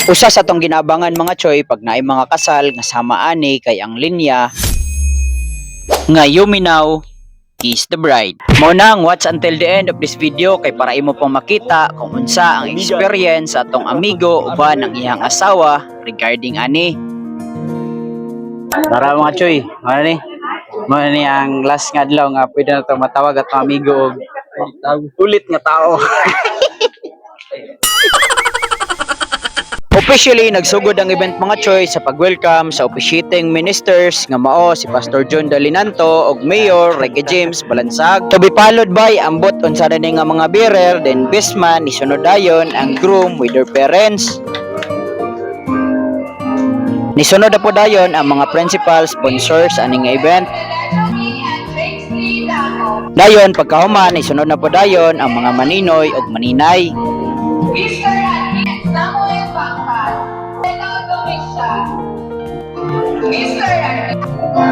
Usa sa tong ginabangan mga choy pag naay mga kasal nga sama ani kay ang linya nga Yuminaw is the bride. Mao nang watch until the end of this video kay para imo pong makita kung unsa ang experience sa atong amigo uban ang iyang asawa regarding ani. Tara mga choy, ano ni ang last nga adlaw nga pwede na to matawag at amigo og ulit nga tao. Officially, nagsugod ang event mga choy sa pag-welcome sa officiating ministers nga mao si Pastor John Dalinanto ug Mayor Reggie James Balansag. To be followed by ambot unsa na nga mga bearer, then bestman isunod dayon ang groom with their parents. Nisunod na po dayon ang mga principal sponsors aning event. Dayon pagkahuman isunod na po dayon ang mga maninoy ug maninay.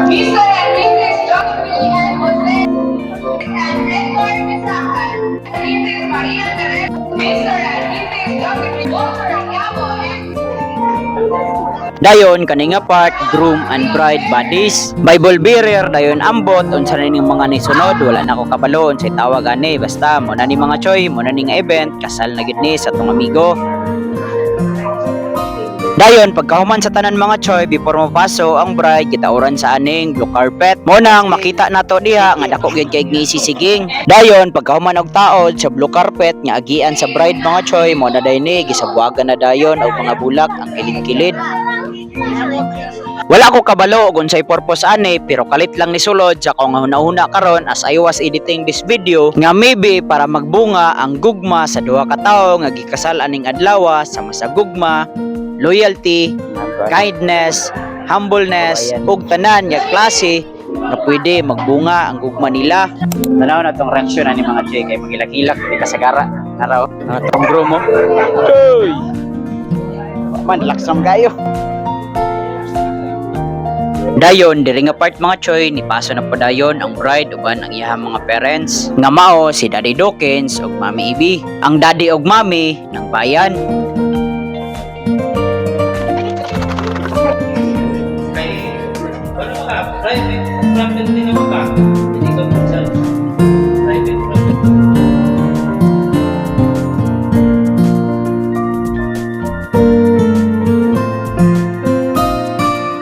Mr. and Mrs. Jocelyn Jose and Rector Misahan, Mrs. Maria Teresa, Mr. and Mrs. Jocelyn Walter Angamo, Dayon kani nga part groom and bride buddies. Bible bearer dayon ambot unsa na ning mga nisunod wala na ko kabalo unsay tawag ani basta mo na ni mga choy mo na ning event kasal na gid ni sa tong amigo. Dayon pagkahuman sa tanan mga choy before mapaso ang bride gitauran sa aning blue carpet. Mo nang makita nato diha nga dako gyud kay gisisiging. Dayon pagkahuman og taod sa blue carpet nga agian sa bride mga choy mo na dayni gisabwagan na dayon og mga bulak ang kilid-kilid. Wala ko kabalo og unsay purpose ani pero kalit lang ni sulod sa kung hunahuna karon as I was editing this video nga maybe para magbunga ang gugma sa duha ka tawo nga gikasal aning adlaw sama sa gugma, loyalty, kindness, humbleness, ug tanan nga klase na pwede magbunga ang gugma nila. Tanaw na tong reaksyon ani mga choy kay magilak-ilak di kasagara. Araw, tong bro mo. Choy! Man laksam kayo. Dayon diri nga part mga choy ni paso na padayon ang bride uban ang iyang mga parents nga mao si Daddy Dawkins ug Mami Ibi, ang daddy ug mami ng bayan. Private din naman ka. Hindi ka minsan private.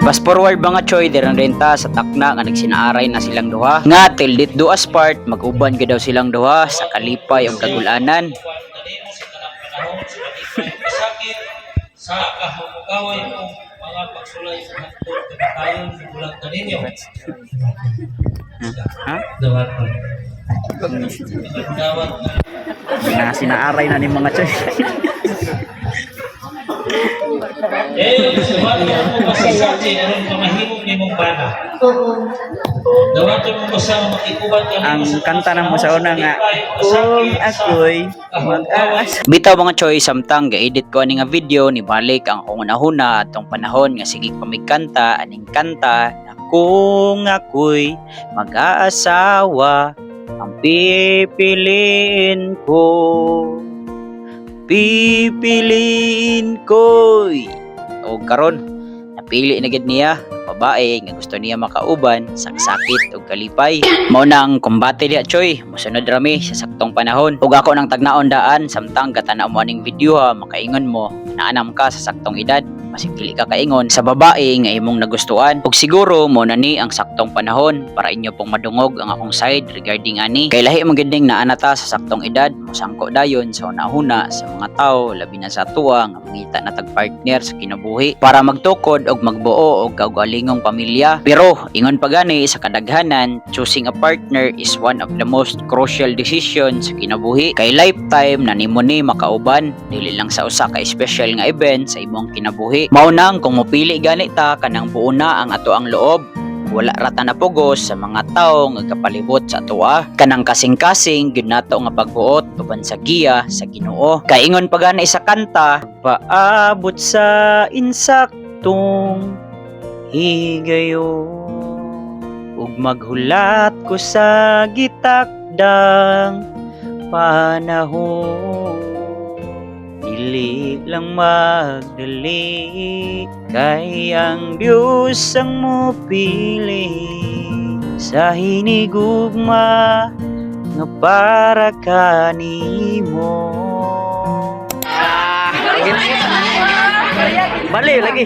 Fast forward mga choy dirang renta sa takna nga nagsinaaray na silang duha nga till dit duas part mag-uban gid daw silang duha sa kalipay ug kagulanan. Sakit sa kahugaway kong mga pagsulay sa hangtod tayon bulag na ninyo. Ha? Dawat. Dawat. Na sinaaray na ni mga choy. Sumali ako masasakit aron pamahimog ni mong bana. Dawat mo mo sa makikuban ka Ang kanta na mo sa una nga kung ako'y mag-aas. Bitaw mga choy samtang ga-edit ko ani nga video ni balik ang una-huna atong panahon nga sige pamigkanta aning kanta na kung ako'y mag-aasawa ang pipiliin ko'y o karon napili na gid niya babae nga gusto niya makauban sa sakit ug kalipay. Mao nang kumbate diha choy mosunod rami sa saktong panahon ug ako nang tagnaon daan samtang katanaw mo aning video makaingon mo naanam ka sa saktong edad masig dili ka kaingon sa babae nga imong nagustuhan ug siguro mo na ni ang saktong panahon para inyo pong madungog ang akong side regarding ani kay lahi man gid ning naanata sa saktong edad mosangko dayon sa una-una sa mga tawo labi na sa tuwa nga mangita na tag partner sa kinabuhi para magtukod og magbuo og kaugalingong pamilya. Pero ingon pa gani sa kadaghanan choosing a partner is one of the most crucial decisions sa kinabuhi kay lifetime na nimo ni makauban dili lang sa usa ka special nga event sa imong kinabuhi. Mao nang kung mopili gani ta kanang buo na ang ato ang loob wala rata na pugos sa mga tawo nga kapalibot sa atoa kanang kasing-kasing gyud nato nga pagbuot uban sa giya sa Ginoo kay ingon pa gani sa kanta paabot sa insaktong higayon ug maghulat ko sa gitakdang panahon dili lang magdali, kay ang Diyos ang mupili sa hinigugma nga para kanimo. Bali lagi.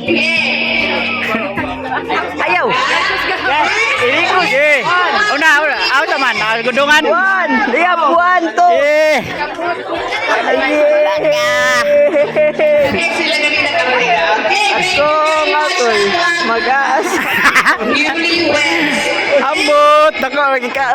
Ayaw. Ini ko je. Una, ako naman, gundungan. Iya, buwan to. Asong ako'y mag-aas. Ambot, nako lagi ka.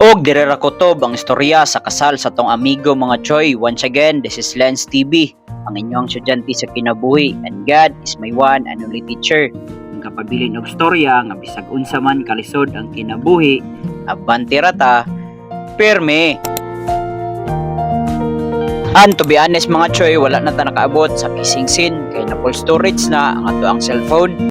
Og direra ko to bang istorya sa kasal sa tong amigo mga Choy. Once again, this is Lens TV, ang inyong estudyante sa kinabuhi, and God is my one and only teacher. Ang kapabilin og istorya nga bisag unsa man kalisod ang kinabuhi, abante rata, pirme. And to be honest mga Choy, wala na ta nakaabot sa kissing scene kay na full storage na ang ato ang cellphone.